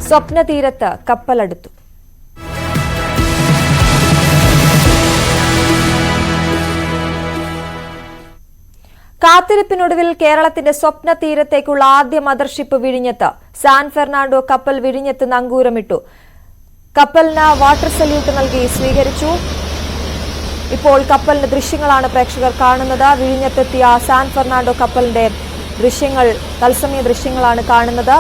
സ്വപ്നതീരത്ത് കപ്പലടുത്തു. കാത്തിരിപ്പിനൊടുവിൽ കേരളത്തിന്റെ സ്വപ്ന തീരത്തേക്കുള്ള ആദ്യ മദർഷിപ്പ് വിഴിഞ്ഞത്ത്. സാൻ ഫെർണാണ്ടോ കപ്പൽ വിഴിഞ്ഞത്ത് നങ്കൂരമിട്ടു. കപ്പലിന് വാട്ടർ സല്യൂട്ട് നൽകി സ്വീകരിച്ചു. ഇപ്പോൾ കപ്പലിന്റെ ദൃശ്യങ്ങളാണ് പ്രേക്ഷകർ കാണുന്നത്. വിഴിഞ്ഞത്തെത്തിയ സാൻ ഫെർണാണ്ടോ കപ്പലിന്റെ ദൃശ്യങ്ങൾ, തത്സമയ ദൃശ്യങ്ങളാണ് കാണുന്നത്.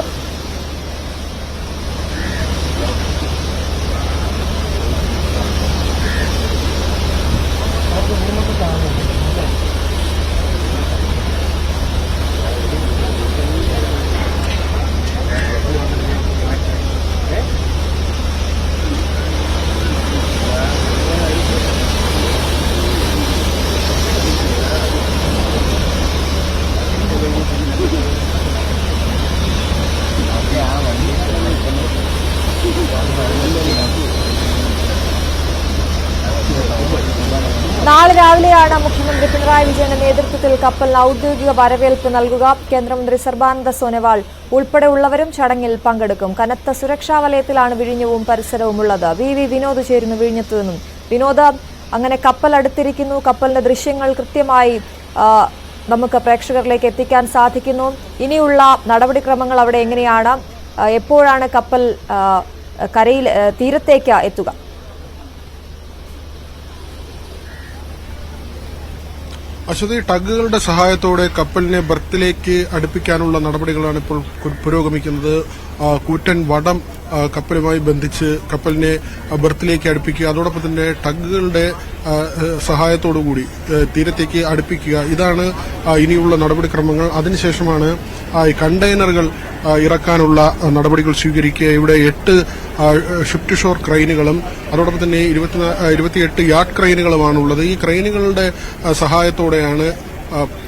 നാളെ രാവിലെയാണ് മുഖ്യമന്ത്രി പിണറായി വിജയന്റെ നേതൃത്വത്തിൽ കപ്പലിന് ഔദ്യോഗിക വരവേൽപ്പ് നൽകുക. കേന്ദ്രമന്ത്രി സർബാനന്ദ സോനോവാൾ ഉൾപ്പെടെയുള്ളവരും ചടങ്ങിൽ പങ്കെടുക്കും. കനത്ത സുരക്ഷാ വലയത്തിലാണ് വിഴിഞ്ഞവും പരിസരവും ഉള്ളത്. വി വിനോദ് ചേരുന്നു വിഴിഞ്ഞത്തു നിന്നും. വിനോദ്, അങ്ങനെ കപ്പൽ അടുത്തിരിക്കുന്നു. കപ്പലിന്റെ ദൃശ്യങ്ങൾ കൃത്യമായി നമുക്ക് പ്രേക്ഷകരിലേക്ക് എത്തിക്കാൻ സാധിക്കുന്നു. ഇനിയുള്ള നടപടിക്രമങ്ങൾ അവിടെ എങ്ങനെയാണ്? എപ്പോഴാണ് കപ്പൽ കരയിൽ തീരത്തേക്ക് എത്തുക? അശ്വതി, ടഗുകളുടെ സഹായത്തോടെ കപ്പലിനെ ബർത്തിലേക്ക് അടുപ്പിക്കാനുള്ള നടപടികളാണ് ഇപ്പോൾ പുരോഗമിക്കുന്നത്. കൂറ്റൻ വടം കപ്പലുമായി ബന്ധിച്ച് കപ്പലിനെ ബർത്തിലേക്ക് അടുപ്പിക്കുക, അതോടൊപ്പം തന്നെ ടഗുകളുടെ സഹായത്തോടുകൂടി തീരത്തേക്ക് അടുപ്പിക്കുക, ഇതാണ് ഇനിയുള്ള നടപടിക്രമങ്ങൾ. അതിനുശേഷമാണ് കണ്ടെയ്നറുകൾ ഇറക്കാനുള്ള നടപടികൾ സ്വീകരിക്കുക. ഇവിടെ 8 ഷിഫ്റ്റ് ഷോർ ക്രെയിനുകളും അതോടൊപ്പം തന്നെ 28 യാർഡ് ക്രെയിനുകളുമാണുള്ളത്. ഈ ക്രെയിനുകളുടെ സഹായത്തോടെയാണ്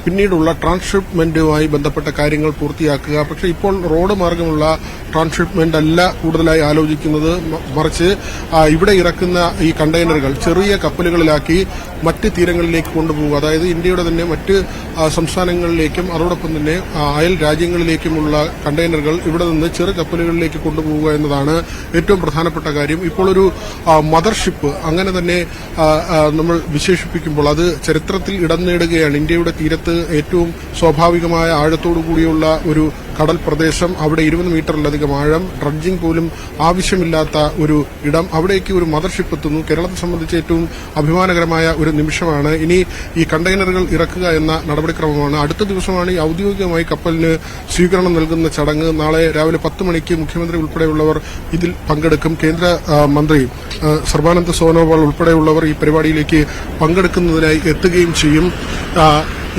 പിന്നീടുള്ള ട്രാൻസ്ഷിപ്മെന്റുമായി ബന്ധപ്പെട്ട കാര്യങ്ങൾ പൂർത്തിയാക്കുക. പക്ഷേ ഇപ്പോൾ റോഡ് മാർഗമുള്ള ട്രാൻസ്ഷിപ്മെന്റ് അല്ല കൂടുതലായി ആലോചിക്കുന്നത്. മറിച്ച് ഇവിടെ ഇറക്കുന്ന ഈ കണ്ടെയ്നറുകൾ ചെറിയ കപ്പലുകളിലാക്കി മറ്റ് തീരങ്ങളിലേക്ക് കൊണ്ടുപോകുക, അതായത് ഇന്ത്യയുടെ തന്നെ മറ്റ് സംസ്ഥാനങ്ങളിലേക്കും അതോടൊപ്പം തന്നെ അയൽ രാജ്യങ്ങളിലേക്കുമുള്ള കണ്ടെയ്നറുകൾ ഇവിടെ നിന്ന് ചെറു കപ്പലുകളിലേക്ക് കൊണ്ടുപോകുക എന്നതാണ് ഏറ്റവും പ്രധാനപ്പെട്ട കാര്യം. ഇപ്പോൾ ഒരു മദർഷിപ്പ് അങ്ങനെ തന്നെ നമ്മൾ വിശേഷിപ്പിക്കുമ്പോൾ അത് ചരിത്രത്തിൽ ഇടം നേടുകയാണ്. ഇന്ത്യയുടെ തീരത്ത് ഏറ്റവും സ്വാഭാവികമായ ആഴത്തോടു കൂടിയുള്ള ഒരു കടൽ പ്രദേശം, അവിടെ 20 മീറ്ററിലധികം ആഴം, ഡ്രഡ്ജിംഗ് പോലും ആവശ്യമില്ലാത്ത ഒരു ഇടം, അവിടേക്ക് ഒരു മദർഷിപ്പ് എത്തുന്നു. കേരളത്തെ സംബന്ധിച്ച് ഏറ്റവും അഭിമാനകരമായ ഒരു നിമിഷമാണ്. ഇനി ഈ കണ്ടെയ്നറുകൾ ഇറക്കുക എന്ന നടപടിക്രമമാണ്. അടുത്ത ദിവസമാണ് ഈ ഔദ്യോഗികമായി കപ്പലിന് സ്വീകരണം നൽകുന്ന ചടങ്ങ്. നാളെ രാവിലെ 10 മണിക്ക് മുഖ്യമന്ത്രി ഉൾപ്പെടെയുള്ളവർ ഇതിൽ പങ്കെടുക്കും. കേന്ദ്ര മന്ത്രി സർബാനന്ദ സോനോവാൾ ഉൾപ്പെടെയുള്ളവർ ഈ പരിപാടിയിലേക്ക് പങ്കെടുക്കുന്നതിനായി എത്തുകയും ചെയ്യും.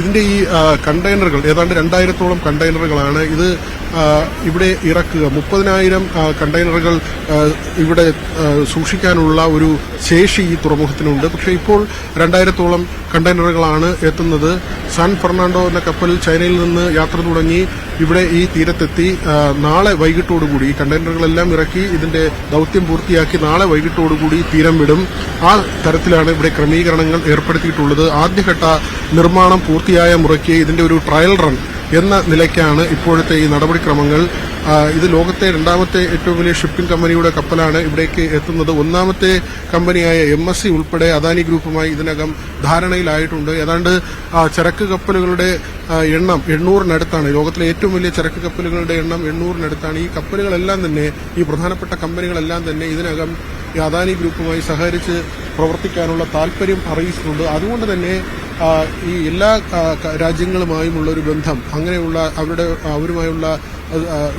ഇതിന്റെ ഈ കണ്ടെയ്നറുകൾ ഏതാണ്ട് 2000-ഓളം കണ്ടെയ്നറുകളാണ് ഇത് ഇവിടെ ഇറക്കുക. 30,000 കണ്ടെയ്നറുകൾ ഇവിടെ സൂക്ഷിക്കാനുള്ള ഒരു ശേഷി ഈ തുറമുഖത്തിനുണ്ട്. പക്ഷേ ഇപ്പോൾ 2000-ഓളം കണ്ടെയ്നറുകളാണ് എത്തുന്നത്. സാൻ ഫെർണാണ്ടോ എന്ന കപ്പൽ ചൈനയിൽ നിന്ന് യാത്ര തുടങ്ങി ഇവിടെ ഈ തീരത്തെത്തി. നാളെ വൈകിട്ടോടുകൂടി ഈ കണ്ടെയ്നറുകളെല്ലാം ഇറക്കി ഇതിന്റെ ദൌത്യം പൂർത്തിയാക്കി നാളെ വൈകിട്ടോടുകൂടി തീരം വിടും. ആ തരത്തിലാണ് ഇവിടെ ക്രമീകരണങ്ങൾ ഏർപ്പെടുത്തിയിട്ടുള്ളത്. ആദ്യഘട്ട നിർമ്മാണം പൂർത്തിയായ മുറയ്ക്ക് ഇതിന്റെ ഒരു ട്രയൽ റൺ എന്ന നിലയ്ക്കാണ് ഇപ്പോഴത്തെ ഈ നടപടിക്രമങ്ങൾ. ഇത് ലോകത്തെ 2ാമത്തെ ഏറ്റവും വലിയ ഷിപ്പിംഗ് കമ്പനിയുടെ കപ്പലാണ് ഇവിടേക്ക് എത്തുന്നത്. 1ാമത്തെ കമ്പനിയായ MSC ഉൾപ്പെടെ അദാനി ഗ്രൂപ്പുമായി ഇതിനകം ധാരണയിലായിട്ടുണ്ട്. ഏതാണ്ട് ചരക്ക് കപ്പലുകളുടെ എണ്ണം 800-നടുത്താണ്. ലോകത്തിലെ ഏറ്റവും വലിയ ചരക്ക് കപ്പലുകളുടെ എണ്ണം 800-നടുത്താണ്. ഈ കപ്പലുകളെല്ലാം തന്നെ, ഈ പ്രധാനപ്പെട്ട കമ്പനികളെല്ലാം തന്നെ ഇതിനകം ഈ അദാനി ഗ്രൂപ്പുമായി സഹകരിച്ച് പ്രവർത്തിക്കാനുള്ള താൽപര്യം അറിയിച്ചിട്ടുണ്ട്. അതുകൊണ്ട് തന്നെ ഈ എല്ലാ രാജ്യങ്ങളുമായുമുള്ള ഒരു ബന്ധം, അങ്ങനെയുള്ള അവരുമായുള്ള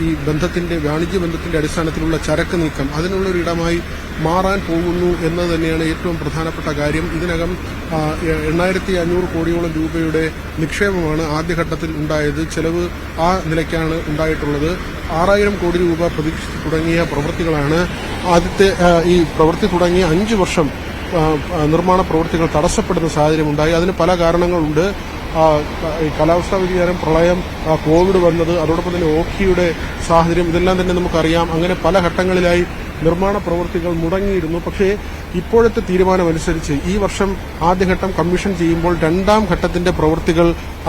ഈ ബന്ധത്തിന്റെ, വാണിജ്യ ബന്ധത്തിന്റെ അടിസ്ഥാനത്തിലുള്ള ചരക്ക് നീക്കം അതിനുള്ളൊരു ഇടമായി മാറാൻ പോകുന്നു എന്നത് തന്നെയാണ് ഏറ്റവും പ്രധാനപ്പെട്ട കാര്യം. ഇതിനകം 8,500 കോടിയോളം രൂപയുടെ നിക്ഷേപമാണ് ആദ്യഘട്ടത്തിൽ ഉണ്ടായത്. ചെലവ് ആ നിലയ്ക്കാണ് ഉണ്ടായിട്ടുള്ളത്. 6,000 കോടി രൂപ പ്രതീക്ഷിച്ച് തുടങ്ങിയ പ്രവൃത്തികളാണ്. ആദ്യത്തെ ഈ പ്രവൃത്തി തുടങ്ങിയ 5 വർഷം നിർമ്മാണ പ്രവൃത്തികൾ തടസ്സപ്പെടുന്ന സാഹചര്യമുണ്ടായി. അതിന് പല കാരണങ്ങളുണ്ട്. കാലാവസ്ഥാ വ്യതിയാനം, പ്രളയം, കോവിഡ് വന്നത്, അതോടൊപ്പം തന്നെ ഓഖിയുടെ സാഹചര്യം, ഇതെല്ലാം തന്നെ നമുക്കറിയാം. അങ്ങനെ പല ഘട്ടങ്ങളിലായി നിർമ്മാണ പ്രവൃത്തികൾ മുടങ്ങിയിരുന്നു. പക്ഷേ ഇപ്പോഴത്തെ തീരുമാനമനുസരിച്ച് ഈ വർഷം ആദ്യഘട്ടം കമ്മീഷൻ ചെയ്യുമ്പോൾ രണ്ടാം ഘട്ടത്തിന്റെ പ്രവൃത്തികൾ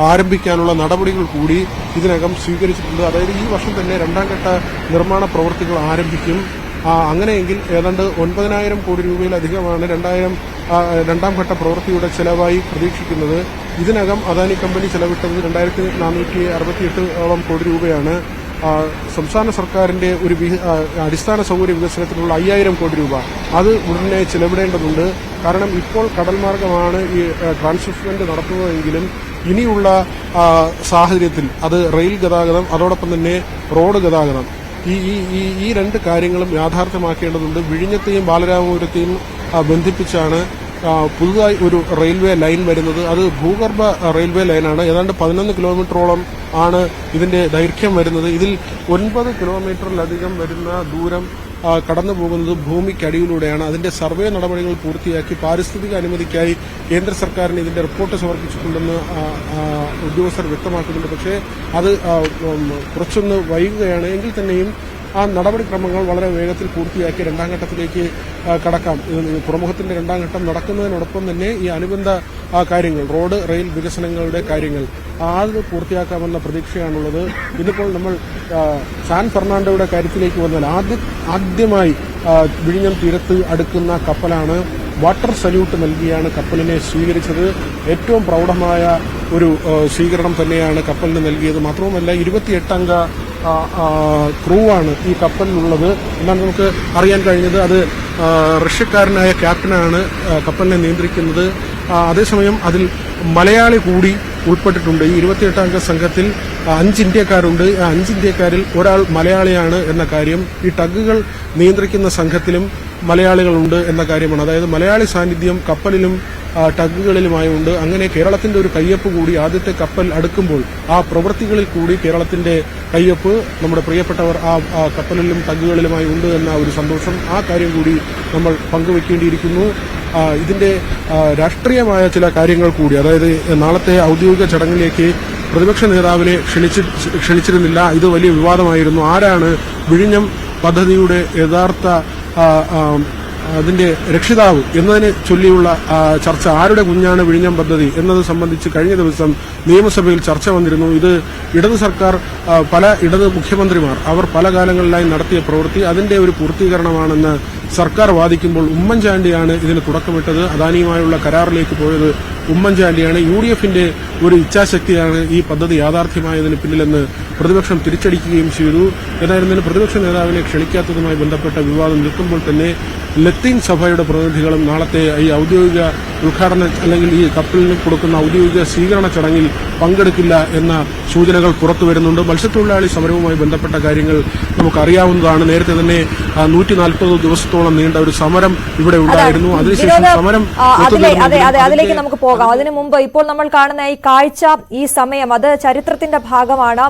ആരംഭിക്കാനുള്ള നടപടികൾ കൂടി ഇതിനകം സ്വീകരിച്ചിട്ടുണ്ട്. അതായത് ഈ വർഷം തന്നെ രണ്ടാം ഘട്ട നിർമ്മാണ പ്രവൃത്തികൾ ആരംഭിക്കും. അങ്ങനെയെങ്കിൽ ഏതാണ്ട് 9,000 കോടി രൂപയിലധികമാണ് രണ്ടാം ഘട്ട പ്രവൃത്തിയുടെ ചെലവായി പ്രതീക്ഷിക്കുന്നത്. ഇതിനകം അദാനി കമ്പനി ചെലവിട്ടത് 2,468 കോടി രൂപയാണ്. സംസ്ഥാന സർക്കാരിന്റെ ഒരു അടിസ്ഥാന സൗകര്യ വികസനത്തിനുള്ള 5,000 കോടി രൂപ അത് ഉടനെ ചെലവിടേണ്ടതുണ്ട്. കാരണം ഇപ്പോൾ കടൽ മാർഗമാണ് ഈ ട്രാൻസ്ഷിപ്മെന്റ് നടത്തുന്നതെങ്കിലും ഇനിയുള്ള സാഹചര്യത്തിൽ അത് റെയിൽ ഗതാഗതം അതോടൊപ്പം തന്നെ റോഡ് ഗതാഗതം ഈ രണ്ട് കാര്യങ്ങളും യാഥാർത്ഥ്യമാക്കേണ്ടതുണ്ട്. വിഴിഞ്ഞത്തെയും ബാലരാമപുരത്തെയും ബന്ധിപ്പിച്ചാണ് പുതുതായി ഒരു റെയിൽവേ ലൈൻ വരുന്നത്. അത് ഭൂഗർഭ റെയിൽവേ ലൈനാണ്. ഏതാണ്ട് 11 കിലോമീറ്ററോളം ആണ് ഇതിന്റെ ദൈർഘ്യം വരുന്നത്. ഇതിൽ 9 കിലോമീറ്ററിലധികം വരുന്ന ദൂരം കടന്നു പോകുന്നത് ഭൂമിക്കടിയിലൂടെയാണ്. അതിന്റെ സർവേ നടപടികൾ പൂർത്തിയാക്കി പാരിസ്ഥിതിക അനുമതിക്കായി കേന്ദ്ര സർക്കാരിന് ഇതിന്റെ റിപ്പോർട്ട് സമർപ്പിച്ചിട്ടുണ്ടെന്ന് ഉദ്യോഗസ്ഥർ വ്യക്തമാക്കുന്നുണ്ട്. പക്ഷേ അത് കുറച്ചൊന്ന് വൈകുകയാണ്. എങ്കിൽ തന്നെയും ആ നടപടിക്രമങ്ങൾ വളരെ വേഗത്തിൽ പൂർത്തിയാക്കി രണ്ടാം ഘട്ടത്തിലേക്ക് കടക്കാം. തുറമുഖത്തിന്റെ രണ്ടാം ഘട്ടം നടക്കുന്നതിനോടൊപ്പം തന്നെ ഈ അനുബന്ധ കാര്യങ്ങൾ റോഡ് റെയിൽ വികസനങ്ങളുടെ കാര്യങ്ങൾ അത് പൂർത്തിയാക്കാമെന്ന പ്രതീക്ഷയാണുള്ളത്. ഇതിപ്പോൾ നമ്മൾ സാൻ ഫെർണാണ്ടോയുടെ കാര്യത്തിലേക്ക് വന്നാൽ ആദ്യമായി വിഴിഞ്ഞം തീരത്ത് അടുക്കുന്ന കപ്പലാണ്. വാട്ടർ സല്യൂട്ട് നൽകിയാണ് കപ്പലിനെ സ്വീകരിച്ചത്. ഏറ്റവും പ്രൗഢമായ ഒരു സ്വീകരണം തന്നെയാണ് കപ്പലിന് നൽകിയത്. മാത്രവുമല്ല 28 അംഗ ക്രൂ ആണ് ഈ കപ്പലിലുള്ളത് എന്നാണ് നമുക്ക് അറിയാൻ കഴിഞ്ഞത്. അത് റഷ്യക്കാരനായ ക്യാപ്റ്റനാണ് കപ്പലിനെ നിയന്ത്രിക്കുന്നത്. അതേസമയം അതിൽ മലയാളി കൂടി ഉൾപ്പെട്ടിട്ടുണ്ട്. ഈ 28 അംഗ സംഘത്തിൽ 5 ഇന്ത്യക്കാരുണ്ട്. ആ 5 ഇന്ത്യക്കാരിൽ ഒരാൾ മലയാളിയാണ് എന്ന കാര്യം ഈ ടഗുകൾ നിയന്ത്രിക്കുന്ന സംഘത്തിലും മലയാളികളുണ്ട് എന്ന കാര്യമാണ്. അതായത് മലയാളി സാന്നിധ്യം കപ്പലിലും ടഗുകളിലുമായുണ്ട്. അങ്ങനെ കേരളത്തിന്റെ ഒരു കയ്യൊപ്പ് കൂടി ആദ്യത്തെ കപ്പൽ അടുക്കുമ്പോൾ ആ പ്രവൃത്തികളിൽ കൂടി കേരളത്തിന്റെ കയ്യൊപ്പ് നമ്മുടെ പ്രിയപ്പെട്ടവർ ആ കപ്പലിലും ടഗുകളിലുമായി ഉണ്ട് എന്ന ഒരു സന്തോഷം, ആ കാര്യം കൂടി നമ്മൾ പങ്കുവെക്കേണ്ടിയിരിക്കുന്നു. ഇതിന്റെ രാഷ്ട്രീയമായ ചില കാര്യങ്ങൾ കൂടി, അതായത് നാളത്തെ ഔദ്യോഗിക ചടങ്ങിലേക്ക് പ്രതിപക്ഷ നേതാവിനെ ക്ഷണിച്ചിരുന്നില്ല. ഇത് വലിയ വിവാദമായിരുന്നു. ആരാണ് വിഴിഞ്ഞം പദ്ധതിയുടെ യഥാർത്ഥ അതിന്റെ രക്ഷിതാവ് എന്നതിനെ ചൊല്ലിയുള്ള ചർച്ച, ആരുടെ കുഞ്ഞാണ് വിഴിഞ്ഞം പദ്ധതി എന്നത് സംബന്ധിച്ച് കഴിഞ്ഞ ദിവസം നിയമസഭയിൽ ചർച്ച വന്നിരുന്നു. ഇത് ഇടത് സർക്കാർ, പല ഇടത് മുഖ്യമന്ത്രിമാർ അവർ പല കാലങ്ങളിലായി നടത്തിയ പ്രവൃത്തി അതിന്റെ ഒരു പൂർത്തീകരണമാണെന്ന് സർക്കാർ വാദിക്കുമ്പോൾ ഉമ്മൻചാണ്ടിയാണ് ഇതിന് തുടക്കമിട്ടത്. അദാനിയുമായുള്ള കരാറിലേക്ക് പോയത് ഉമ്മൻചാണ്ടിയാണ്. UDFന്റെ ഒരു ഇച്ഛാശക്തിയാണ് ഈ പദ്ധതി യാഥാർത്ഥ്യമായതിന് പിന്നിലെന്ന് പ്രതിപക്ഷം തിരിച്ചടിക്കുകയും ചെയ്തു. ഏതായിരുന്നാലും പ്രതിപക്ഷ നേതാവിനെ ക്ഷണിക്കാത്തതുമായി ബന്ധപ്പെട്ട വിവാദം നിൽക്കുമ്പോൾ തന്നെ ലത്തീൻ സഭയുടെ പ്രതിനിധികളും നാളത്തെ ഈ ഔദ്യോഗിക ഉദ്ഘാടന അല്ലെങ്കിൽ ഈ കപ്പലിന് കൊടുക്കുന്ന ഔദ്യോഗിക സ്വീകരണ ചടങ്ങിൽ പങ്കെടുക്കില്ല എന്ന സൂചനകൾ പുറത്തുവരുന്നുണ്ട്. മത്സ്യത്തൊഴിലാളി സമരവുമായി ബന്ധപ്പെട്ട കാര്യങ്ങൾ നമുക്കറിയാവുന്നതാണ്. നേരത്തെ തന്നെ 140 ദിവസത്തോളം നീണ്ട ഒരു സമരം ഇവിടെ ഉണ്ടായിരുന്നു. അതിനുശേഷം സമരം അതിലേക്ക് നമുക്ക് പോകാം. അതിനു മുമ്പ് ഇപ്പോൾ നമ്മൾ കാണുന്ന ഈ കാഴ്ച, ഈ സമയം, അത് ചരിത്രത്തിന്റെ ഭാഗമാണ്.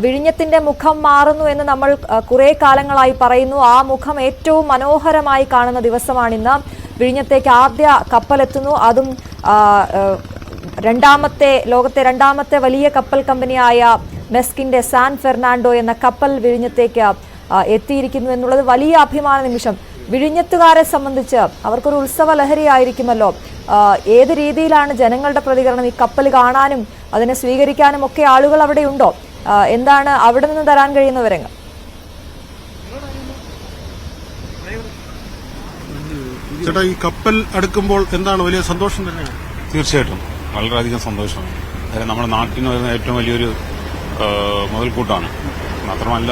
വിഴിഞ്ഞത്തിന്റെ മുഖം മാറുന്നു എന്ന് നമ്മൾ കുറെ കാലങ്ങളായി പറയുന്നു. ആ മുഖം ഏറ്റവും മനോഹരമായി കാണുന്ന ദിവസമാണിന്ന്. വിഴിഞ്ഞത്തേക്ക് ആദ്യ കപ്പലെത്തുന്നു. അതും ലോകത്തെ രണ്ടാമത്തെ വലിയ കപ്പൽ കമ്പനിയായ മെസ്കിന്റെ സാൻ ഫെർണാണ്ടോ എന്ന കപ്പൽ വിഴിഞ്ഞത്തേക്ക് എത്തിയിരിക്കുന്നു എന്നുള്ളത് വലിയ അഭിമാന നിമിഷം. വിഴിഞ്ഞത്തുകാരെ സംബന്ധിച്ച് അവർക്കൊരു ഉത്സവ ലഹരിയായിരിക്കുമല്ലോ. ഏത് രീതിയിലാണ് ജനങ്ങളുടെ പ്രതികരണം? ഈ കപ്പൽ കാണാനും അതിനെ സ്വീകരിക്കാനും ഒക്കെ ആളുകൾ അവിടെ ഉണ്ടോ? എന്താണ് അവിടെ നിന്ന് തരാൻ കഴിയുന്ന വിവരങ്ങൾ? ചേട്ടാ, ഈ കപ്പൽ അടുക്കുമ്പോൾ എന്താണ് വലിയ സന്തോഷം തന്നെയാണ്? തീർച്ചയായിട്ടും വളരെയധികം സന്തോഷമാണ്. അതായത് നമ്മുടെ നാട്ടിന് വരുന്ന ഏറ്റവും വലിയൊരു മുതൽക്കൂട്ടാണ്. മാത്രമല്ല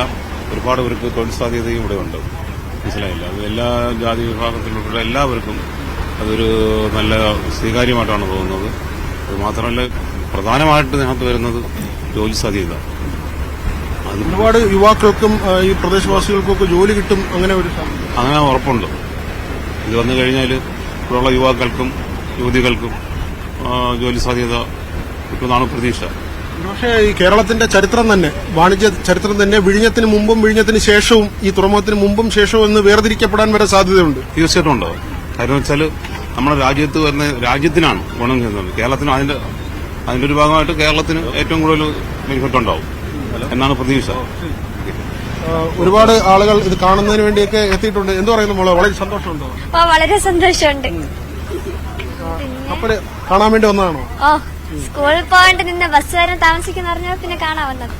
ഒരുപാട് പേർക്ക് തൊഴിൽ സാധ്യതയും ഇവിടെ ഉണ്ട്. മനസ്സിലായില്ല, അത് എല്ലാ ജാതി വിഭാഗത്തിലുള്ള എല്ലാവർക്കും അതൊരു നല്ല സ്വീകാര്യമായിട്ടാണ് തോന്നുന്നത്. അത് മാത്രമല്ല പ്രധാനമായിട്ട് ഇതിനകത്ത് വരുന്നത് ജോലി സാധ്യത. ഒരുപാട് യുവാക്കൾക്കും ഈ പ്രദേശവാസികൾക്കൊക്കെ ജോലി കിട്ടും, അങ്ങനെ ഉറപ്പുണ്ട്. ഇത് വന്നു കഴിഞ്ഞാൽ ഇവിടെയുള്ള യുവാക്കൾക്കും യുവതികൾക്കും ജോലി സാധ്യത കിട്ടുമെന്നാണ് പ്രതീക്ഷ. പക്ഷേ ഈ കേരളത്തിന്റെ ചരിത്രം തന്നെ, വാണിജ്യ ചരിത്രം തന്നെ വിഴിഞ്ഞത്തിന് മുമ്പും വിഴിഞ്ഞത്തിന് ശേഷവും, ഈ തുറമുഖത്തിന് മുമ്പും ശേഷവും എന്ന് വേർതിരിക്കപ്പെടാൻ വരെ സാധ്യതയുണ്ട്. തീർച്ചയായിട്ടും ഉണ്ടാവും. കാര്യം വെച്ചാൽ നമ്മുടെ രാജ്യത്ത് വരുന്ന രാജ്യത്തിനാണ് ഗുണം ചെയ്യുന്നത്. കേരളത്തിന് അതിന്റെ ഒരു ഭാഗമായിട്ട് കേരളത്തിന് ഏറ്റവും കൂടുതൽ ബെനിഫിറ്റ് ഉണ്ടാവും എന്നാണ് പ്രതീക്ഷ. ഒരുപാട് ആളുകൾ ഇത് കാണുന്നതിന് വേണ്ടിയൊക്കെ എത്തിയിട്ടുണ്ട്. എന്ത് പറയുന്നു മോളെ, വളരെ സന്തോഷമുണ്ടോ? വളരെ സന്തോഷമുണ്ട്. കപ്പല് കാണാൻ വേണ്ടി വന്നതാണോ? സ്കൂളിൽ പോകാണ്ട് നിന്ന് ബസ് വരാൻ താമസിക്കുന്ന പറഞ്ഞാൽ പിന്നെ കാണാൻ വന്നത്.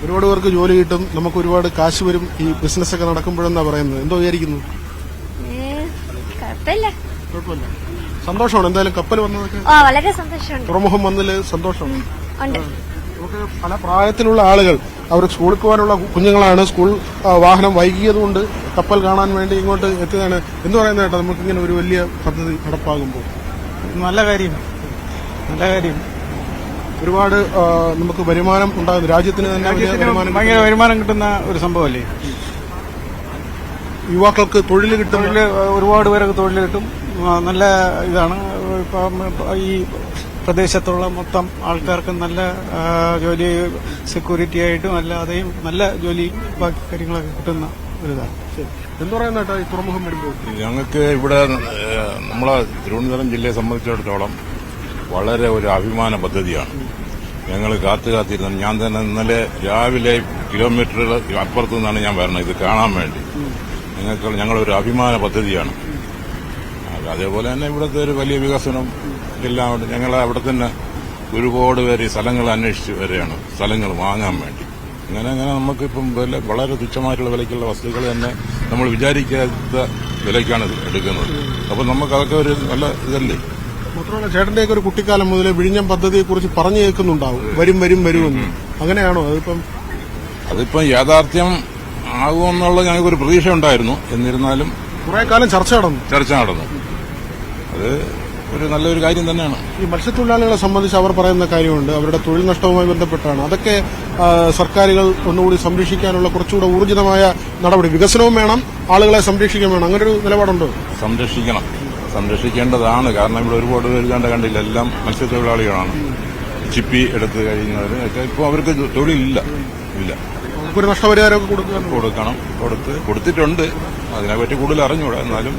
ഒരുപാട് പേർക്ക് ജോലി കിട്ടും, നമുക്ക് ഒരുപാട് കാശ് വരും ഈ ബിസിനസ് ഒക്കെ നടക്കുമ്പോഴെന്നാ പറയുന്നത്. എന്തോ വിചാരിക്കുന്നു? കുഴപ്പമില്ല. സന്തോഷമാണ് എന്തായാലും കപ്പൽ വന്നതൊക്കെ. വളരെ സന്തോഷമുണ്ട്. തുറമുഖം വന്നതില് സന്തോഷമാണ്. ഉണ്ട്. നമുക്ക് പല പ്രായത്തിലുള്ള ആളുകൾ അവർ സ്കൂളിൽ പോകാനുള്ള കുഞ്ഞുങ്ങളാണ്. സ്കൂൾ വാഹനം വൈകിയതുകൊണ്ട് കപ്പൽ കാണാൻ വേണ്ടി ഇങ്ങോട്ട് എത്തിയതാണ്. എന്ന് പറയുന്നത് കേട്ടോ, നമുക്കിങ്ങനെ ഒരു വലിയ പദ്ധതി നടപ്പാകുമ്പോൾ നല്ല കാര്യം. ഒരുപാട് നമുക്ക് വരുമാനം ഉണ്ടാകുന്നു. രാജ്യത്തിന് തന്നെ ഭയങ്കര വരുമാനം കിട്ടുന്ന ഒരു സംഭവമല്ലേ. യുവാക്കൾക്ക് തൊഴിൽ കിട്ടും, ഒരുപാട് പേർക്ക് തൊഴിൽ കിട്ടും. നല്ല ഇതാണ്. ഇപ്പം ഈ പ്രദേശത്തുള്ള മൊത്തം ആൾക്കാർക്ക് നല്ല ജോലി, സെക്യൂരിറ്റി ആയിട്ടും അല്ലാതെയും നല്ല ജോലി ബാക്കി കാര്യങ്ങളൊക്കെ കിട്ടുന്ന ഒരിതാണ്. എന്ത് പറയുന്ന കേട്ടോ ഈ തുറമുഖം വരുമ്പോൾ? ഞങ്ങൾക്ക് ഇവിടെ നമ്മളെ തിരുവനന്തപുരം ജില്ലയെ സംബന്ധിച്ചിടത്തോളം വളരെ ഒരു അഭിമാന പദ്ധതിയാണ്. ഞങ്ങൾ കാത്തിരുന്നത്. ഞാൻ തന്നെ ഇന്നലെ രാവിലെ കിലോമീറ്ററുകൾ അപ്പുറത്തു നിന്നാണ് ഞാൻ വരുന്നത് ഇത് കാണാൻ വേണ്ടി. ഞങ്ങളൊരു അഭിമാന പദ്ധതിയാണ്. അതേപോലെ തന്നെ ഇവിടുത്തെ ഒരു വലിയ വികസനം എല്ലാം ഉണ്ട്. ഞങ്ങൾ അവിടെ തന്നെ ഒരുപാട് പേര് സ്ഥലങ്ങൾ അന്വേഷിച്ച് വരികയാണ്, സ്ഥലങ്ങൾ വാങ്ങാൻ വേണ്ടി. അങ്ങനെ നമുക്കിപ്പം വളരെ തുച്ഛമായിട്ടുള്ള വിലയ്ക്കുള്ള വസ്തുക്കൾ തന്നെ നമ്മൾ വിചാരിക്കാത്ത വിലയ്ക്കാണ് എടുക്കുന്നത്. അപ്പം നമുക്കതൊക്കെ ഒരു നല്ല ഇതല്ലേ. മാത്രമല്ല ചേട്ടന്റെയൊക്കെ ഒരു കുട്ടിക്കാലം മുതലേ വിഴിഞ്ഞം പദ്ധതിയെക്കുറിച്ച് പറഞ്ഞു കേൾക്കുന്നുണ്ടാവും, വരുമെന്ന്. അങ്ങനെയാണോ? അതിപ്പം യാഥാർത്ഥ്യം ആകുമെന്നുള്ള ഞങ്ങൾക്കൊരു പ്രതീക്ഷ ഉണ്ടായിരുന്നു. എന്നിരുന്നാലും കുറെ കാലം ചർച്ച നടന്നു. അത് ഒരു നല്ലൊരു കാര്യം തന്നെയാണ്. ഈ മത്സ്യത്തൊഴിലാളികളെ സംബന്ധിച്ച് അവർ പറയുന്ന കാര്യമുണ്ട്, അവരുടെ തൊഴിൽ നഷ്ടവുമായി ബന്ധപ്പെട്ടാണ്. അതൊക്കെ സർക്കാരുകൾ ഒന്നുകൂടി സംരക്ഷിക്കാനുള്ള കുറച്ചുകൂടെ ഊർജിതമായ നടപടി, വികസനവും വേണം, ആളുകളെ സംരക്ഷിക്കാൻ വേണം. അങ്ങനെ ഒരു നിലപാടുണ്ടോ? സംരക്ഷിക്കേണ്ടതാണ്. കാരണം ഇവിടെ ഒരുപാട് പേര് കണ്ടില്ല, എല്ലാം മത്സ്യത്തൊഴിലാളികളാണ്. ചിപ്പി എടുത്ത് കഴിയുന്നവർ ഇപ്പോൾ അവർക്ക് തൊഴിലില്ല. ഒരു നഷ്ടപരിഹാരമൊക്കെ കൊടുത്തിട്ടുണ്ട്. അതിനെപ്പറ്റി കൂടുതൽ അറിഞ്ഞൂടാ, എന്നാലും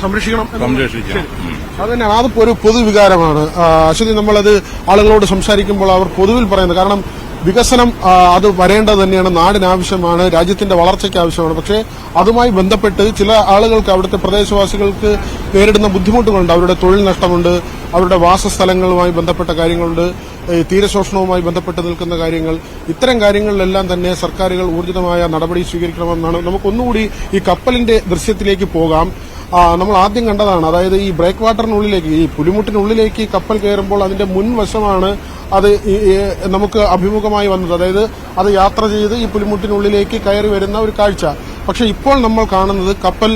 സംരക്ഷിക്കണം. അത് തന്നെയാണ്, അത് ഒരു പൊതുവികാരമാണ്. അശ്വതി, നമ്മളത് ആളുകളോട് സംസാരിക്കുമ്പോൾ അവർ പൊതുവിൽ പറയുന്നത്, കാരണം വികസനം അത് വരേണ്ടത് തന്നെയാണ്, നാടിനാവശ്യമാണ്, രാജ്യത്തിന്റെ വളർച്ചയ്ക്ക് ആവശ്യമാണ്. പക്ഷേ അതുമായി ബന്ധപ്പെട്ട് ചില ആളുകൾക്ക്, അവിടുത്തെ പ്രദേശവാസികൾക്ക് നേരിടുന്ന ബുദ്ധിമുട്ടുകളുണ്ട്. അവരുടെ തൊഴിൽ നഷ്ടമുണ്ട്, അവരുടെ വാസസ്ഥലങ്ങളുമായി ബന്ധപ്പെട്ട കാര്യങ്ങളുണ്ട്, തീരശോഷണവുമായി ബന്ധപ്പെട്ട് നിൽക്കുന്ന കാര്യങ്ങൾ. ഇത്തരം കാര്യങ്ങളിലെല്ലാം തന്നെ സർക്കാരുകൾ ഊർജിതമായ നടപടി സ്വീകരിക്കണമെന്നാണ്. നമുക്കൊന്നുകൂടി ഈ കപ്പലിന്റെ ദൃശ്യത്തിലേക്ക് പോകാം. നമ്മൾ ആദ്യം കണ്ടതാണ്, അതായത് ഈ ബ്രേക്ക് വാട്ടറിനുള്ളിലേക്ക്, ഈ പുലിമുട്ടിനുള്ളിലേക്ക് കപ്പൽ കയറുമ്പോൾ അതിന്റെ മുൻവശമാണ് അത് നമുക്ക് അഭിമുഖമായി വന്നത്. അതായത് അത് യാത്ര ചെയ്ത് ഈ പുലിമുട്ടിനുള്ളിലേക്ക് കയറി വരുന്ന ഒരു കാഴ്ച. പക്ഷെ ഇപ്പോൾ നമ്മൾ കാണുന്നത് കപ്പൽ